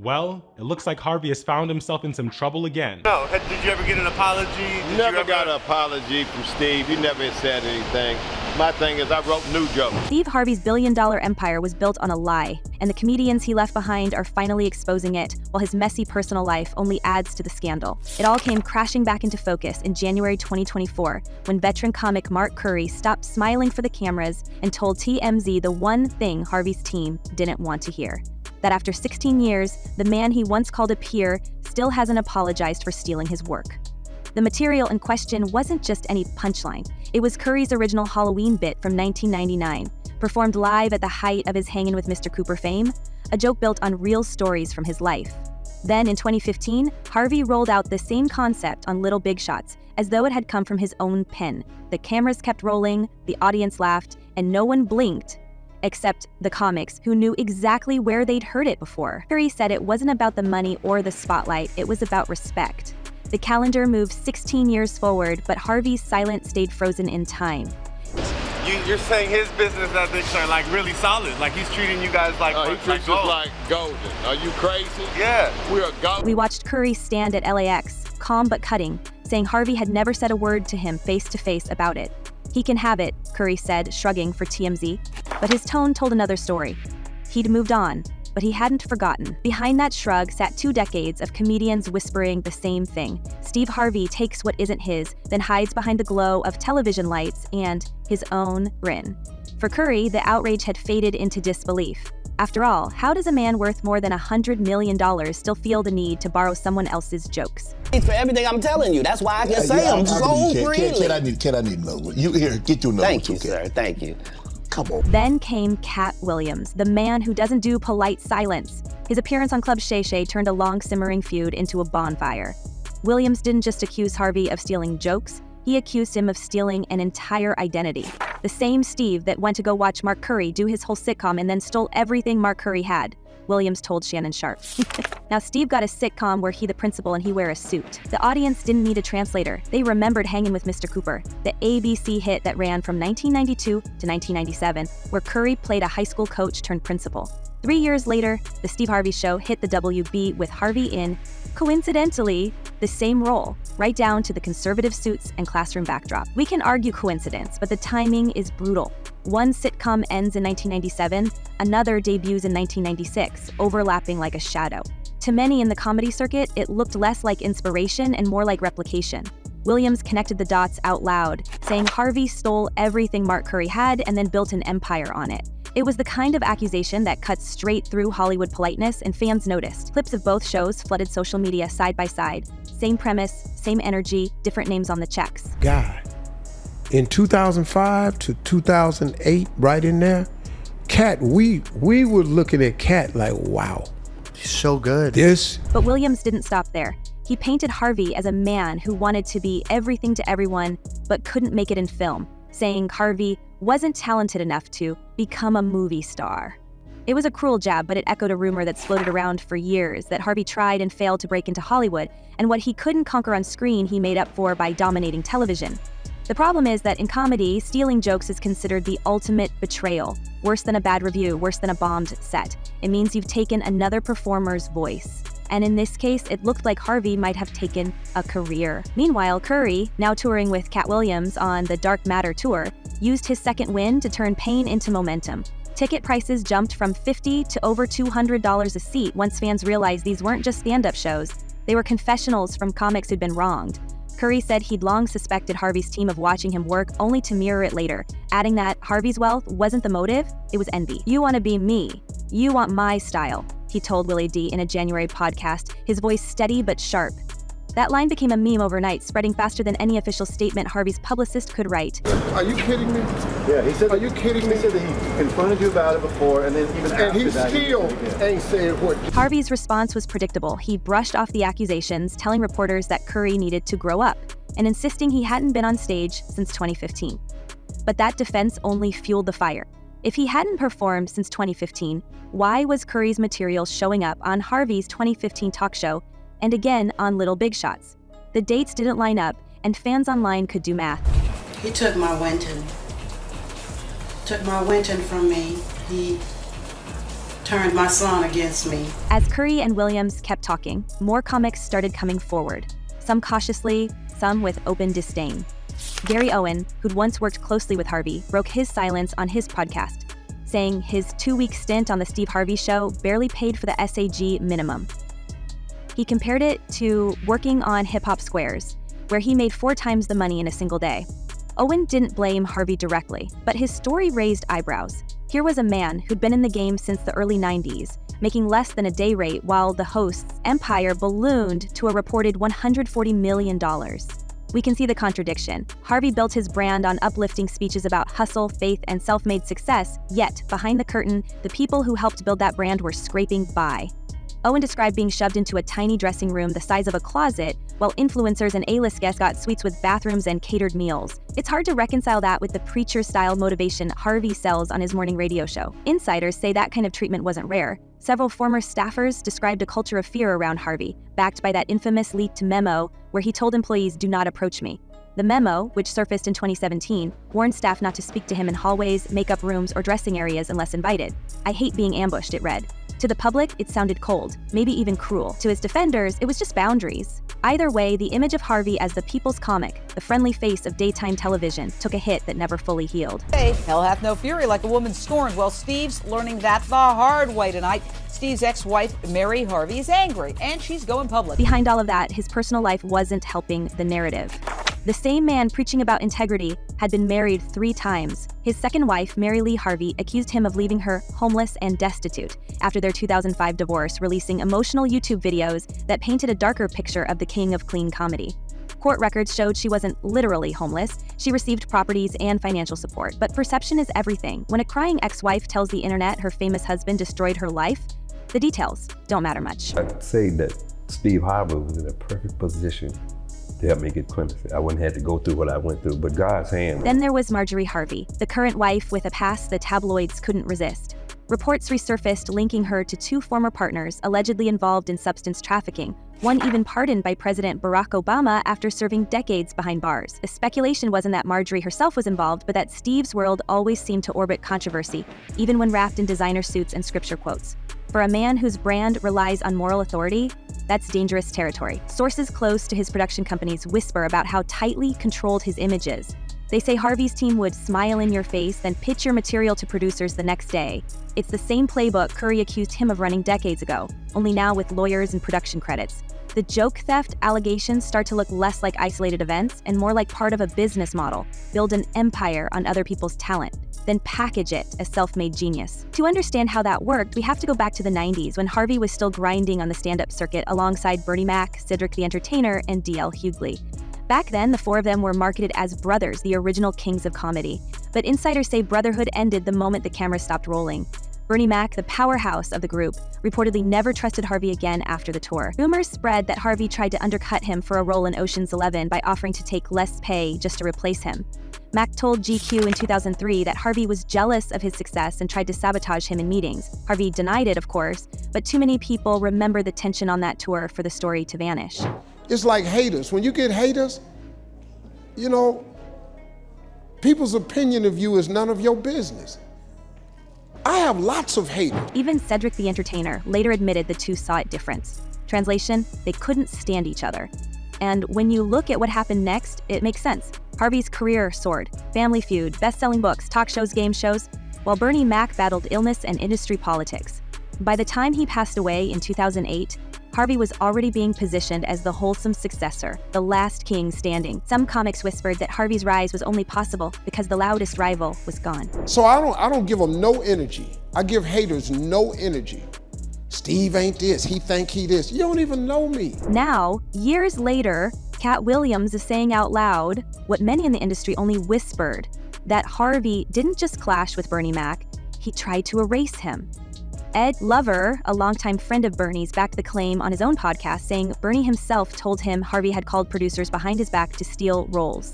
Well, it looks like Harvey has found himself in some trouble again. No, did you ever get an apology? Never got an apology from Steve. He never said anything. My thing is I wrote new jokes. Steve Harvey's billion-dollar empire was built on a lie, and the comedians he left behind are finally exposing it, while his messy personal life only adds to the scandal. It all came crashing back into focus in January 2024, when veteran comic Mark Curry stopped smiling for the cameras and told TMZ the one thing Harvey's team didn't want to hear: that after 16 years, the man he once called a peer still hasn't apologized for stealing his work. The material in question wasn't just any punchline. It was Curry's original Halloween bit from 1999, performed live at the height of his Hangin' with Mr. Cooper fame, a joke built on real stories from his life. Then, in 2015, Harvey rolled out the same concept on Little Big Shots, as though it had come from his own pen. The cameras kept rolling, the audience laughed, and no one blinked, except the comics, who knew exactly where they'd heard it before. Curry said it wasn't about the money or the spotlight, it was about respect. The calendar moved 16 years forward, but Harvey's silence stayed frozen in time. You're saying his business ethics are like really solid, like he's treating you guys like he treats us like golden. Are you crazy? Yeah. We are golden. We watched Curry stand at LAX, calm but cutting, saying Harvey had never said a word to him face-to-face about it. He can have it, Curry said, shrugging for TMZ. But his tone told another story. He'd moved on, but he hadn't forgotten. Behind that shrug sat 2 decades of comedians whispering the same thing. Steve Harvey takes what isn't his, then hides behind the glow of television lights and his own grin. For Curry, the outrage had faded into disbelief. After all, how does a man worth more than $100 million still feel the need to borrow someone else's jokes? For everything I'm telling you, that's why I can say them so freely. Kid, I need another one. You here, get your number. Thank you, sir. Thank you. Come on. Then came Katt Williams, the man who doesn't do polite silence. His appearance on Club Shay Shay turned a long simmering feud into a bonfire. Williams didn't just accuse Harvey of stealing jokes, he accused him of stealing an entire identity. The same Steve that went to go watch Mark Curry do his whole sitcom and then stole everything Mark Curry had, Williams told Shannon Sharp. Now Steve got a sitcom where he the principal and he wear a suit. The audience didn't need a translator. They remembered Hangin' with Mr. Cooper, the ABC hit that ran from 1992 to 1997, where Curry played a high school coach turned principal. 3 years later, The Steve Harvey Show hit the WB with Harvey in, coincidentally, the same role, right down to the conservative suits and classroom backdrop. We can argue coincidence, but the timing is brutal. One sitcom ends in 1997, another debuts in 1996, overlapping like a shadow. To many in the comedy circuit, it looked less like inspiration and more like replication. Williams connected the dots out loud, saying Harvey stole everything Mark Curry had and then built an empire on it. It was the kind of accusation that cuts straight through Hollywood politeness, and fans noticed. Clips of both shows flooded social media side by side. Same premise, same energy, different names on the checks. God, in 2005 to 2008, right in there, Katt, we were looking at Katt like, wow. He's so good. But Williams didn't stop there. He painted Harvey as a man who wanted to be everything to everyone, but couldn't make it in film, saying Harvey wasn't talented enough to become a movie star. It was a cruel jab, but it echoed a rumor that's floated around for years that Harvey tried and failed to break into Hollywood, and what he couldn't conquer on screen he made up for by dominating television. The problem is that in comedy, stealing jokes is considered the ultimate betrayal. Worse than a bad review, worse than a bombed set. It means you've taken another performer's voice. And in this case, it looked like Harvey might have taken a career. Meanwhile, Curry, now touring with Katt Williams on the Dark Matter tour, used his second win to turn pain into momentum. Ticket prices jumped from $50 to over $200 a seat once fans realized these weren't just stand-up shows. They were confessionals from comics who'd been wronged. Curry said he'd long suspected Harvey's team of watching him work, only to mirror it later, adding that Harvey's wealth wasn't the motive, it was envy. You want to be me. You want my style, he told Willie D in a January podcast, his voice steady but sharp. That line became a meme overnight, spreading faster than any official statement Harvey's publicist could write. Are you kidding me? Yeah, he said. Are you kidding me? He said that he confronted you about it before, and then even after that. And he still ain't saying what. Harvey's response was predictable. He brushed off the accusations, telling reporters that Curry needed to grow up, and insisting he hadn't been on stage since 2015. But that defense only fueled the fire. If he hadn't performed since 2015, why was Curry's material showing up on Harvey's 2015 talk show and again on Little Big Shots? The dates didn't line up, and fans online could do math. He took my Winton. Took my Winton from me. He turned my son against me. As Curry and Williams kept talking, more comics started coming forward, some cautiously, some with open disdain. Gary Owen, who'd once worked closely with Harvey, broke his silence on his podcast, saying his 2-week stint on the Steve Harvey Show barely paid for the SAG minimum. He compared it to working on Hip Hop Squares, where he made 4 times the money in a single day. Owen didn't blame Harvey directly, but his story raised eyebrows. Here was a man who'd been in the game since the early 90s, making less than a day rate while the host's empire ballooned to a reported $140 million. We can see the contradiction. Harvey built his brand on uplifting speeches about hustle, faith, and self-made success, yet, behind the curtain, the people who helped build that brand were scraping by. Owen described being shoved into a tiny dressing room the size of a closet, while influencers and A-list guests got suites with bathrooms and catered meals. It's hard to reconcile that with the preacher-style motivation Harvey sells on his morning radio show. Insiders say that kind of treatment wasn't rare. Several former staffers described a culture of fear around Harvey, backed by that infamous leaked memo where he told employees, "Do not approach me." The memo, which surfaced in 2017, warned staff not to speak to him in hallways, makeup rooms, or dressing areas unless invited. "I hate being ambushed," it read. To the public, it sounded cold, maybe even cruel. To his defenders, it was just boundaries. Either way, the image of Harvey as the people's comic, the friendly face of daytime television, took a hit that never fully healed. Hey, hell hath no fury like a woman scorned. Well, Steve's learning that the hard way tonight. Steve's ex-wife, Mary Harvey, is angry, and she's going public. Behind all of that, his personal life wasn't helping the narrative. The same man preaching about integrity had been married 3 times. His second wife, Mary Lee Harvey, accused him of leaving her homeless and destitute after their 2005 divorce, releasing emotional YouTube videos that painted a darker picture of the king of clean comedy. Court records showed she wasn't literally homeless. She received properties and financial support, but perception is everything. When a crying ex-wife tells the internet her famous husband destroyed her life, the details don't matter much. I'd say that Steve Harvey was in a perfect position to help me get clemency. I wouldn't have to go through what I went through, but God's hand. Then there was Marjorie Harvey, the current wife with a past the tabloids couldn't resist. Reports resurfaced linking her to 2 former partners allegedly involved in substance trafficking, one even pardoned by President Barack Obama after serving decades behind bars. The speculation wasn't that Marjorie herself was involved, but that Steve's world always seemed to orbit controversy, even when wrapped in designer suits and scripture quotes. For a man whose brand relies on moral authority, that's dangerous territory. Sources close to his production companies whisper about how tightly controlled his image is. They say Harvey's team would smile in your face, then pitch your material to producers the next day. It's the same playbook Curry accused him of running decades ago, only now with lawyers and production credits. The joke theft allegations start to look less like isolated events and more like part of a business model. Build an empire on other people's talent, then package it as self-made genius. To understand how that worked, we have to go back to the 90s when Harvey was still grinding on the stand-up circuit alongside Bernie Mac, Cedric the Entertainer, and D.L. Hughley. Back then, the 4 of them were marketed as brothers, the original kings of comedy. But insiders say brotherhood ended the moment the camera stopped rolling. Bernie Mac, the powerhouse of the group, reportedly never trusted Harvey again after the tour. Rumors spread that Harvey tried to undercut him for a role in Ocean's 11 by offering to take less pay just to replace him. Mac told GQ in 2003 that Harvey was jealous of his success and tried to sabotage him in meetings. Harvey denied it, of course, but too many people remember the tension on that tour for the story to vanish. It's like haters. When you get haters, you know, people's opinion of you is none of your business. I have lots of haters. Even Cedric the Entertainer later admitted the two saw it different. Translation, they couldn't stand each other. And when you look at what happened next, it makes sense. Harvey's career soared. Family Feud, best-selling books, talk shows, game shows, while Bernie Mac battled illness and industry politics. By the time he passed away in 2008, Harvey was already being positioned as the wholesome successor, the last king standing. Some comics whispered that Harvey's rise was only possible because the loudest rival was gone. So I don't give them no energy. I give haters no energy. Steve ain't this, he think he this. You don't even know me. Now, years later, Katt Williams is saying out loud what many in the industry only whispered, that Harvey didn't just clash with Bernie Mac, he tried to erase him. Ed Lover, a longtime friend of Bernie's, backed the claim on his own podcast, saying Bernie himself told him Harvey had called producers behind his back to steal roles.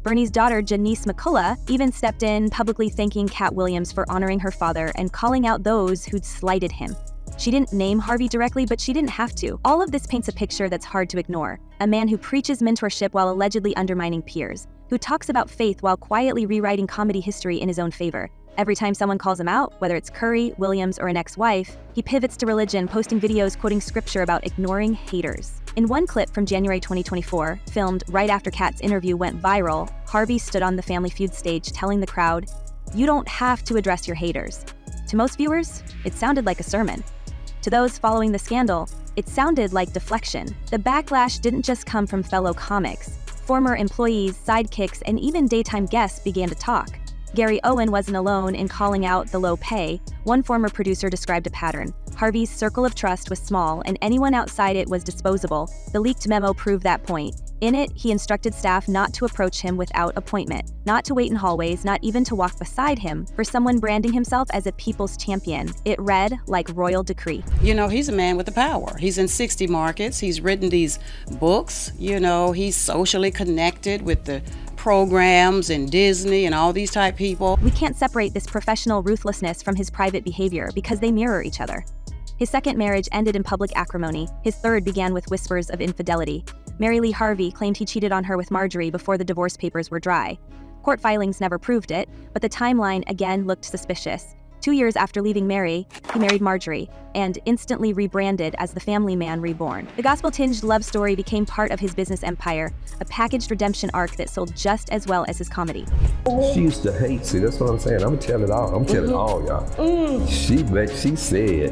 Bernie's daughter, Janice McCullough, even stepped in, publicly thanking Katt Williams for honoring her father and calling out those who'd slighted him. She didn't name Harvey directly, but she didn't have to. All of this paints a picture that's hard to ignore. A man who preaches mentorship while allegedly undermining peers, who talks about faith while quietly rewriting comedy history in his own favor. Every time someone calls him out, whether it's Curry, Williams, or an ex-wife, he pivots to religion, posting videos quoting scripture about ignoring haters. In one clip from January 2024, filmed right after Katt's interview went viral, Harvey stood on the Family Feud stage telling the crowd, "You don't have to address your haters." To most viewers, it sounded like a sermon. To those following the scandal, it sounded like deflection. The backlash didn't just come from fellow comics. Former employees, sidekicks, and even daytime guests began to talk. Gary Owen wasn't alone in calling out the low pay. One former producer described a pattern. Harvey's circle of trust was small, and anyone outside it was disposable. The leaked memo proved that point. In it, he instructed staff not to approach him without appointment, not to wait in hallways, not even to walk beside him for someone branding himself as a people's champion. It read like royal decree. You know, he's a man with the power. He's in 60 markets. He's written these books. You know, he's socially connected with the programs and Disney and all these type people. We can't separate this professional ruthlessness from his private behavior because they mirror each other. His second marriage ended in public acrimony. His third began with whispers of infidelity. Mary Lee Harvey claimed he cheated on her with Marjorie before the divorce papers were dry. Court filings never proved it, but the timeline again looked suspicious. 2 years after leaving Mary, he married Marjorie and instantly rebranded as the family man reborn. The gospel-tinged love story became part of his business empire, a packaged redemption arc that sold just as well as his comedy. She used to hate, see, that's what I'm saying. I'm gonna tell it all. I'm telling all y'all. She said,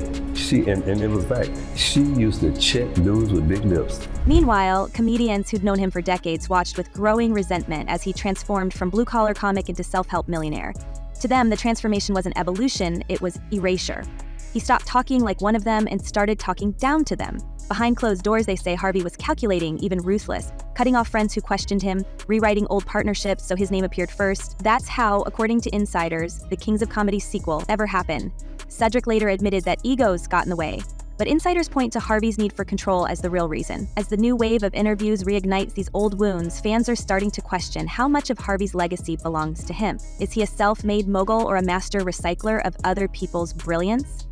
and it was fact, she used to check dudes with big lips. Meanwhile, comedians who'd known him for decades watched with growing resentment as he transformed from blue-collar comic into self-help millionaire. To them, the transformation wasn't evolution, it was erasure. He stopped talking like one of them and started talking down to them. Behind closed doors, they say Harvey was calculating, even ruthless, cutting off friends who questioned him, rewriting old partnerships so his name appeared first. That's how, according to insiders, the Kings of Comedy sequel ever happened. Cedric later admitted that egos got in the way. But insiders point to Harvey's need for control as the real reason. As the new wave of interviews reignites these old wounds, fans are starting to question how much of Harvey's legacy belongs to him. Is he a self-made mogul or a master recycler of other people's brilliance?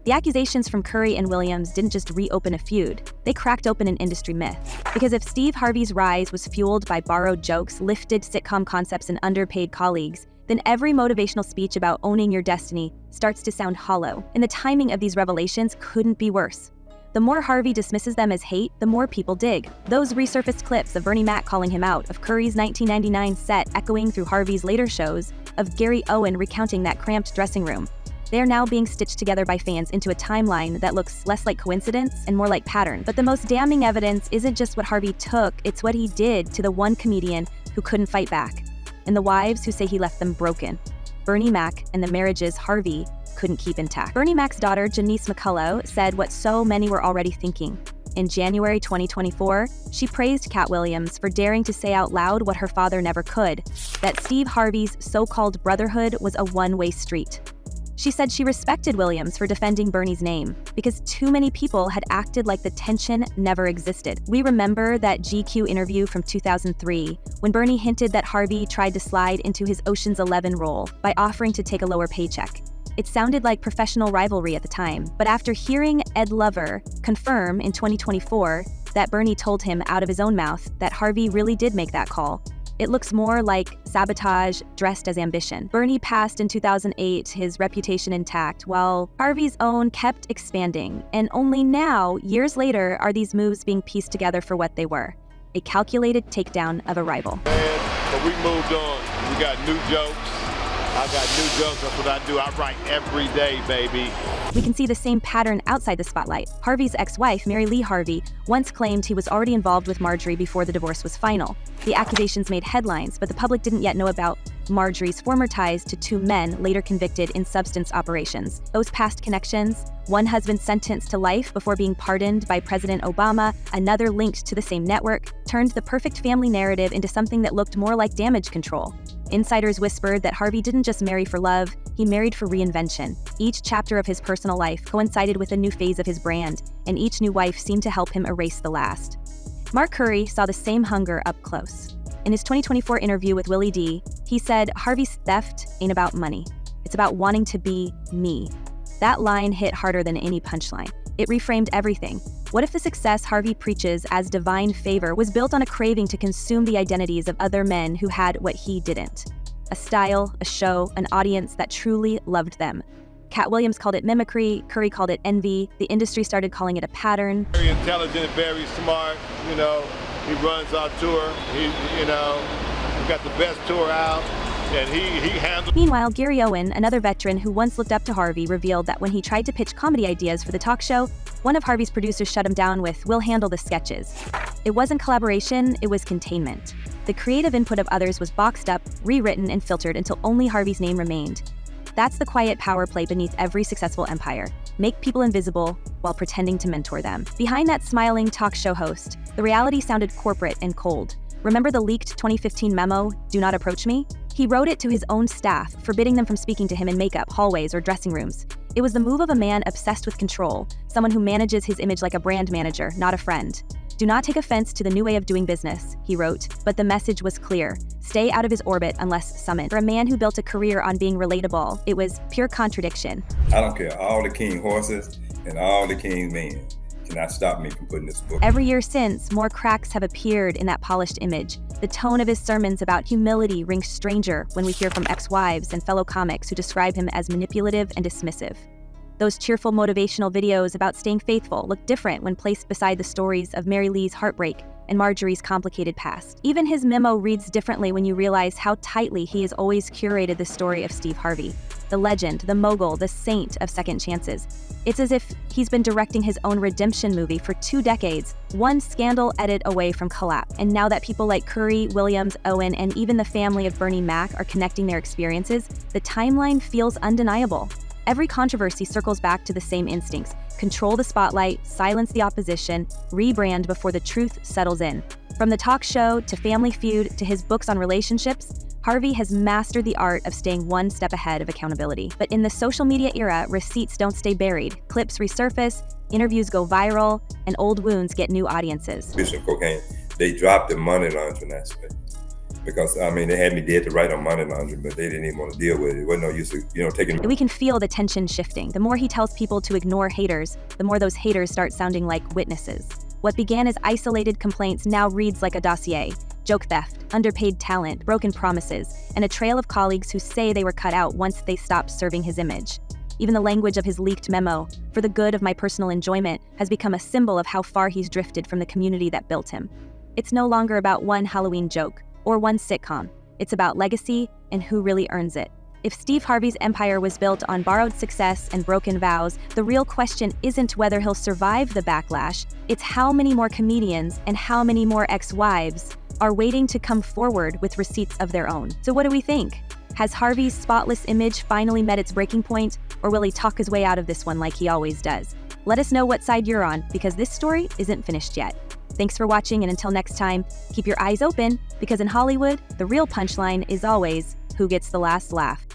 The accusations from Curry and Williams didn't just reopen a feud, they cracked open an industry myth. Because if Steve Harvey's rise was fueled by borrowed jokes, lifted sitcom concepts, and underpaid colleagues, then every motivational speech about owning your destiny starts to sound hollow. And the timing of these revelations couldn't be worse. The more Harvey dismisses them as hate, the more people dig. Those resurfaced clips of Bernie Mac calling him out, of Curry's 1999 set echoing through Harvey's later shows, of Gary Owen recounting that cramped dressing room, they are now being stitched together by fans into a timeline that looks less like coincidence and more like pattern. But the most damning evidence isn't just what Harvey took, it's what he did to the one comedian who couldn't fight back, and the wives who say he left them broken. Bernie Mac and the marriages Harvey couldn't keep intact. Bernie Mac's daughter, Janice McCullough, said what so many were already thinking. In January 2024, she praised Katt Williams for daring to say out loud what her father never could, that Steve Harvey's so-called brotherhood was a one-way street. She said she respected Williams for defending Bernie's name because too many people had acted like the tension never existed. We remember that GQ interview from 2003 when Bernie hinted that Harvey tried to slide into his Ocean's 11 role by offering to take a lower paycheck. It sounded like professional rivalry at the time, but after hearing Ed Lover confirm in 2024 that Bernie told him out of his own mouth that Harvey really did make that call, it looks more like sabotage dressed as ambition. Bernie passed in 2008, his reputation intact, while Harvey's own kept expanding. And only now, years later, are these moves being pieced together for what they were: a calculated takedown of a rival. But we moved on. We got new jokes. I got new jokes. That's what I do. I write every day, baby. We can see the same pattern outside the spotlight. Harvey's ex-wife, Mary Lee Harvey, once claimed he was already involved with Marjorie before the divorce was final. The accusations made headlines, but the public didn't yet know about Marjorie's former ties to two men later convicted in substance operations. Those past connections, one husband sentenced to life before being pardoned by President Obama, another linked to the same network, turned the perfect family narrative into something that looked more like damage control. Insiders whispered that Harvey didn't just marry for love, he married for reinvention. Each chapter of his personal life coincided with a new phase of his brand, and each new wife seemed to help him erase the last. Mark Curry saw the same hunger up close. In his 2024 interview with Willie D, he said, "Harvey's theft ain't about money. It's about wanting to be me." That line hit harder than any punchline. It reframed everything. What if the success Harvey preaches as divine favor was built on a craving to consume the identities of other men who had what he didn't? A style, a show, an audience that truly loved them. Katt Williams called it mimicry, Curry called it envy, the industry started calling it a pattern. Very intelligent, very smart, you know. He runs our tour. We got the best tour out, and he handles. Meanwhile, Gary Owen, another veteran who once looked up to Harvey, revealed that when he tried to pitch comedy ideas for the talk show, one of Harvey's producers shut him down with, "We'll handle the sketches." It wasn't collaboration, it was containment. The creative input of others was boxed up, rewritten, and filtered until only Harvey's name remained. That's the quiet power play beneath every successful empire. Make people invisible while pretending to mentor them. Behind that smiling talk show host, the reality sounded corporate and cold. Remember the leaked 2015 memo, "Do not approach me"? He wrote it to his own staff, forbidding them from speaking to him in makeup, hallways, or dressing rooms. It was the move of a man obsessed with control, someone who manages his image like a brand manager, not a friend. "Do not take offense to the new way of doing business," he wrote, but the message was clear. Stay out of his orbit unless summoned. For a man who built a career on being relatable, it was pure contradiction. I don't care. All the king horses and all the king men cannot stop me from putting this book. Every year since, more cracks have appeared in that polished image. The tone of his sermons about humility rings stranger when we hear from ex-wives and fellow comics who describe him as manipulative and dismissive. Those cheerful motivational videos about staying faithful look different when placed beside the stories of Mary Lee's heartbreak and Marjorie's complicated past. Even his memo reads differently when you realize how tightly he has always curated the story of Steve Harvey, the legend, the mogul, the saint of second chances. It's as if he's been directing his own redemption movie for 2 decades, one scandal edit away from collapse. And now that people like Curry, Williams, Owen, and even the family of Bernie Mac are connecting their experiences, the timeline feels undeniable. Every controversy circles back to the same instincts: control the spotlight, silence the opposition, rebrand before the truth settles in. From the talk show to Family Feud to his books on relationships, Harvey has mastered the art of staying one step ahead of accountability. But in the social media era, receipts don't stay buried. Clips resurface, interviews go viral, and old wounds get new audiences. Bishop cocaine, they dropped the money laundering aspect. Because, they had me dead to right on money laundering, but they didn't even want to deal with it. It wasn't no use of, taking... We can feel the tension shifting. The more he tells people to ignore haters, the more those haters start sounding like witnesses. What began as isolated complaints now reads like a dossier. Joke theft, underpaid talent, broken promises, and a trail of colleagues who say they were cut out once they stopped serving his image. Even the language of his leaked memo, "for the good of my personal enjoyment," has become a symbol of how far he's drifted from the community that built him. It's no longer about one Halloween joke or one sitcom. It's about legacy and who really earns it. If Steve Harvey's empire was built on borrowed success and broken vows, the real question isn't whether he'll survive the backlash, it's how many more comedians and how many more ex-wives are waiting to come forward with receipts of their own. So what do we think? Has Harvey's spotless image finally met its breaking point, or will he talk his way out of this one like he always does? Let us know what side you're on, because this story isn't finished yet. Thanks for watching, and until next time, keep your eyes open, because in Hollywood, the real punchline is always, who gets the last laugh?